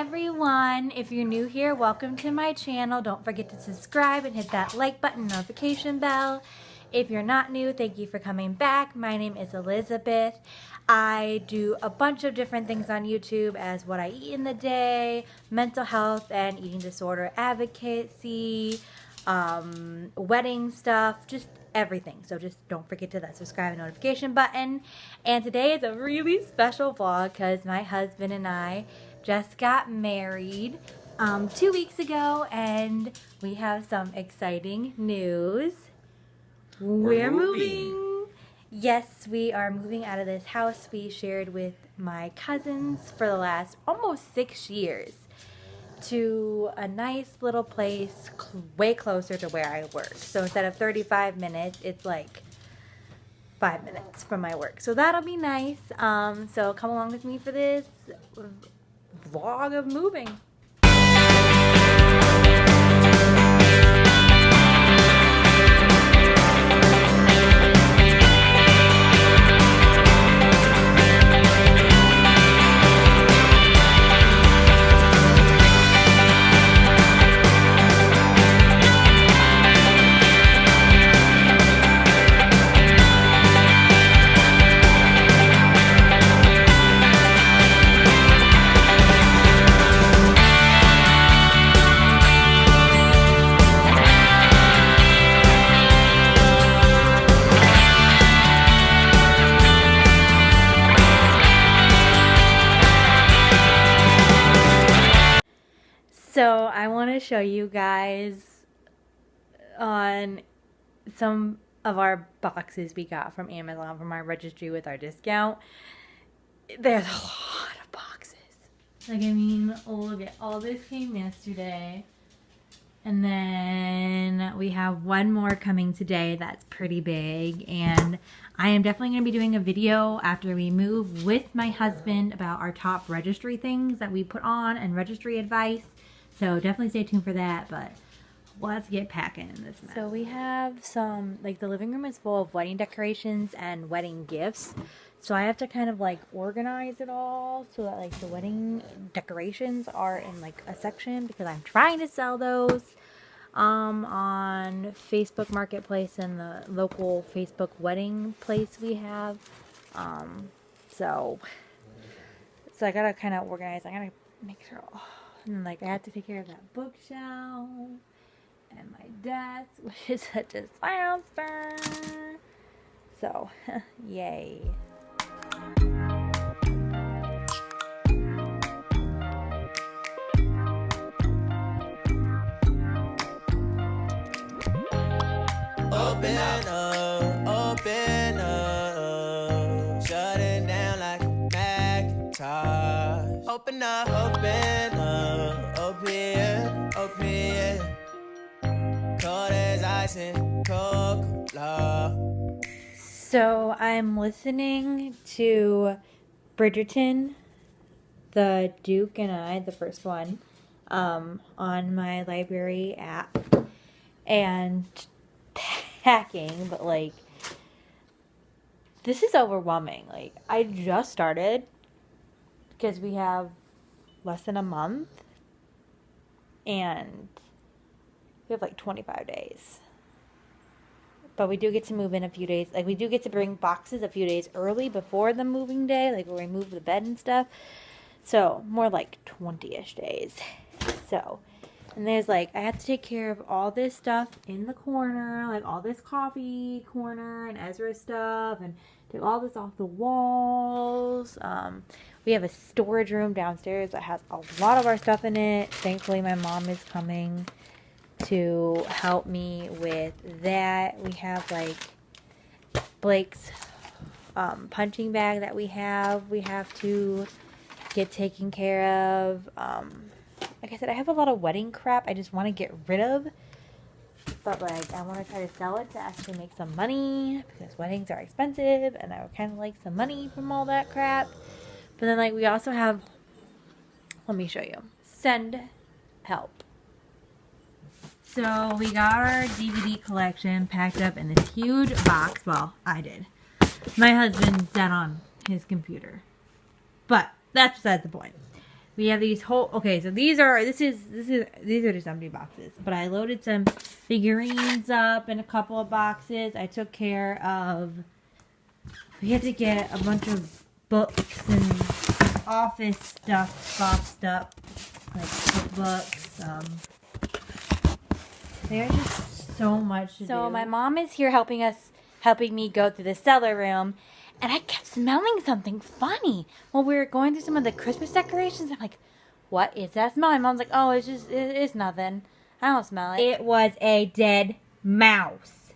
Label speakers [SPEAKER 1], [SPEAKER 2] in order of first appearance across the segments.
[SPEAKER 1] everyone. If you're new here, welcome to my channel. Don't forget to subscribe and hit that like button, notification bell. If you're not new, thank you for coming back. My name is Elizabeth. I do a bunch of different things on YouTube as what I eat in the day, mental health and eating disorder advocacy, wedding stuff, just everything. So just don't forget to that subscribe and notification button. And today is a really special vlog because my husband and I just got married 2 weeks ago, and we have some exciting news. We're moving. Yes, we are moving out of this house we shared with my cousins for the last almost 6 years to a nice little place way closer to where I work. So instead of 35 minutes, it's like 5 minutes from my work. So that'll be nice. So come along with me for this vlog of moving. So I want to show you guys on some of our boxes we got from Amazon from our registry with our discount. There's a lot of boxes. Like, I mean, look at all this came yesterday. And then we have one more coming today that's pretty big. And I am definitely going to be doing a video after we move with my husband about our top registry things that we put on and registry advice. So definitely stay tuned for that, but let's get packing in this mess. So we have some, like, the living room is full of wedding decorations and wedding gifts. So I have to kind of like organize it all so that like the wedding decorations are in like a section, because I'm trying to sell those on Facebook Marketplace and the local Facebook wedding place we have. So I gotta kind of organize. I gotta make sure. And like I have to take care of that bookshelf and my desk, which is a disaster. So, yay.
[SPEAKER 2] Open up, shut it down like a Macintosh. Open up, open cold as ice and Coca-Cola.
[SPEAKER 1] So I'm listening to Bridgerton, the Duke and I, the first one, on my library app, and packing, but like this is overwhelming. Like, I just started because we have less than a month and we have like 25 days, but we do get to move in a few days. Like, we do get to bring boxes a few days early before the moving day, like where we move the bed and stuff. So more like 20-ish days. So, and there's like, I have to take care of all this stuff in the corner, like all this coffee corner and Ezra stuff, and take all this off the walls. We have a storage room downstairs that has a lot of our stuff in it. Thankfully, my mom is coming to help me with that. We have like Blake's punching bag that we have to get taken care of. Like I said, I have a lot of wedding crap I just want to get rid of, but like I want to try to sell it to actually make some money, because weddings are expensive and I would kind of like some money from all that crap. But then like we also have, let me show you, send help. So we got our DVD collection packed up in this huge box. Well, I did. My husband sat on his computer, but that's besides the point. We have these whole, okay, so these are just empty boxes. But I loaded some figurines up in a couple of boxes. I took care of, we had to get a bunch of books and office stuff boxed up, like cookbooks. There's just so much to do. So my mom is here helping me go through the cellar room. And I kept smelling something funny while we were going through some of the Christmas decorations. I'm like, what is that smell? My mom's like, oh, it's nothing. I don't smell it. It was a dead mouse.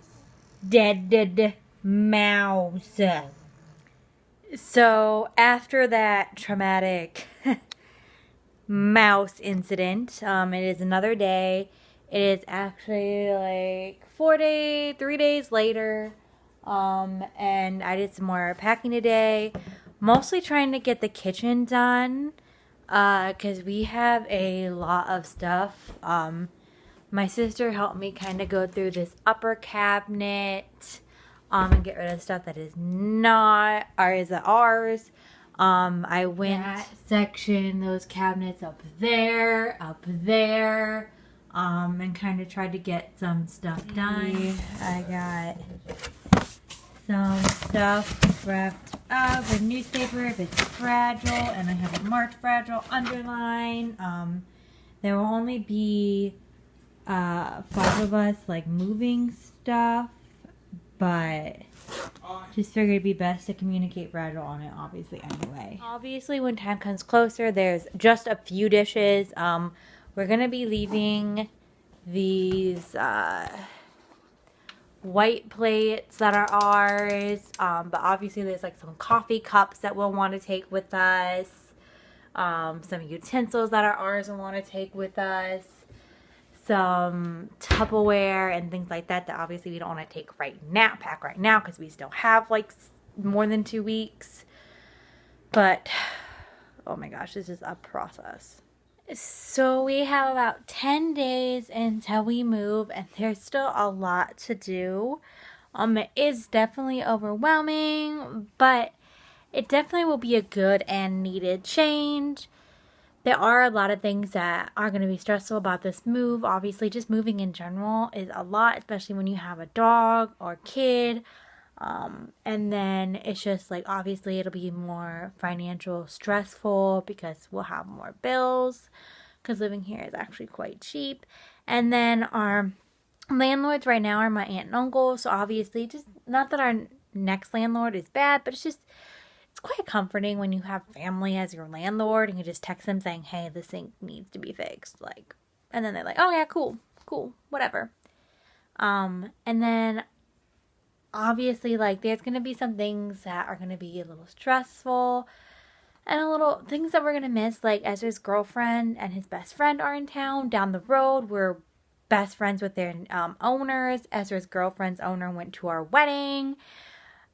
[SPEAKER 1] Dead mouse. So after that traumatic mouse incident, it is another day. It is actually like 3 days later. And I did some more packing today, mostly trying to get the kitchen done, cause we have a lot of stuff. My sister helped me kind of go through this upper cabinet, and get rid of stuff that is not, or is ours. I went that section, those cabinets up there, and kind of tried to get some stuff done. I got some stuff wrapped up with newspaper if it's fragile, and I have it marked fragile underline. There will only be 5 of us like moving stuff, but just figured it'd be best to communicate fragile on it, obviously, anyway. Obviously, when time comes closer, there's just a few dishes. We're gonna be leaving these white plates that are ours, but obviously there's like some coffee cups that we'll want to take with us, some utensils that are ours and want to take with us, some Tupperware and things like that obviously we don't want to pack right now because we still have like more than 2 weeks. But oh my gosh, this is a process. So we have about 10 days until we move, and there's still a lot to do. It is definitely overwhelming, but it definitely will be a good and needed change. There are a lot of things that are going to be stressful about this move. Obviously, just moving in general is a lot, especially when you have a dog or kid. And then it's just like, obviously it'll be more financial stressful because we'll have more bills because living here is actually quite cheap. And then our landlords right now are my aunt and uncle. So obviously, just not that our next landlord is bad, but it's quite comforting when you have family as your landlord and you just text them saying, hey, this sink needs to be fixed. Like, and then they're like, oh yeah, cool, whatever. And then obviously, like, there's going to be some things that are going to be a little stressful and a little things that we're going to miss. Like, Ezra's girlfriend and his best friend are in town down the road. We're best friends with their owners. Ezra's girlfriend's owner went to our wedding.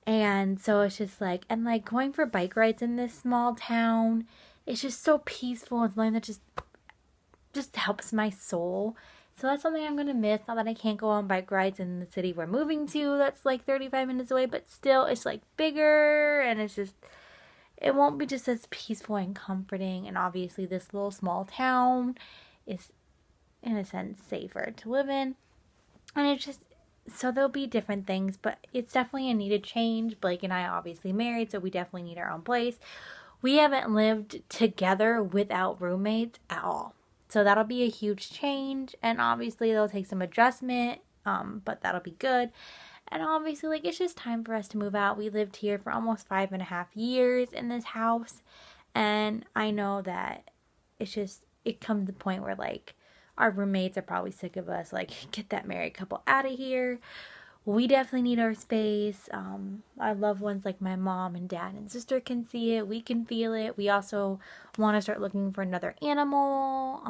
[SPEAKER 1] And so it's just like, and like going for bike rides in this small town, it's just so peaceful. It's something that just helps my soul. So that's something I'm going to miss now that I can't go on bike rides in the city we're moving to. That's like 35 minutes away, but still it's like bigger, and it's just, it won't be just as peaceful and comforting. And obviously this little small town is in a sense safer to live in. And it's just, so there'll be different things, but it's definitely a needed change. Blake and I are obviously married, so we definitely need our own place. We haven't lived together without roommates at all. So that'll be a huge change, and obviously it'll take some adjustment, but that'll be good. And obviously, like, it's just time for us to move out. We lived here for almost 5.5 years in this house, and I know that it comes to the point where, like, our roommates are probably sick of us, like, get that married couple out of here. We definitely need our space. Our loved ones like my mom and dad and sister can see it. We can feel it. We also want to start looking for another animal.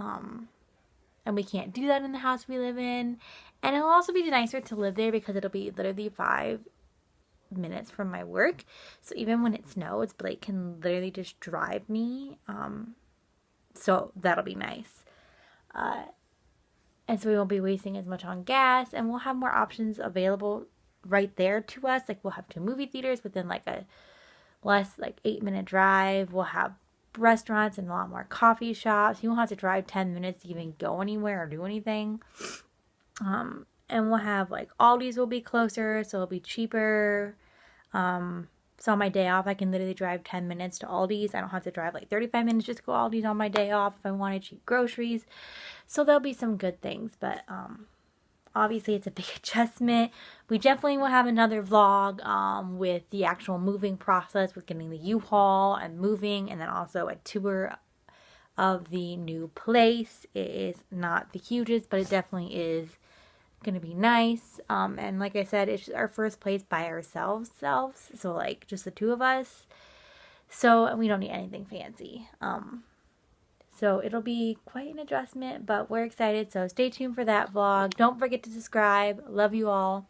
[SPEAKER 1] And we can't do that in the house we live in. And it'll also be nicer to live there because it'll be literally 5 minutes from my work. So even when it snows, Blake can literally just drive me. So that'll be nice. And so we won't be wasting as much on gas, and we'll have more options available right there to us. Like, we'll have 2 movie theaters within like a less like 8-minute drive. We'll have restaurants and a lot more coffee shops. You won't have to drive 10 minutes to even go anywhere or do anything. And we'll have like Aldi's will be closer, so it'll be cheaper. So on my day off, I can literally drive 10 minutes to Aldi's. I don't have to drive like 35 minutes just to go Aldi's on my day off if I wanted cheap groceries. So there'll be some good things, but obviously it's a big adjustment. We definitely will have another vlog with the actual moving process, with getting the U-Haul and moving, and then also a tour of the new place. It is not the hugest, but it definitely is going to be nice. And like I said, it's our first place by ourselves, so like just the two of us. So we don't need anything fancy. So it'll be quite an adjustment, but we're excited. So stay tuned for that vlog. Don't forget to subscribe. Love you all.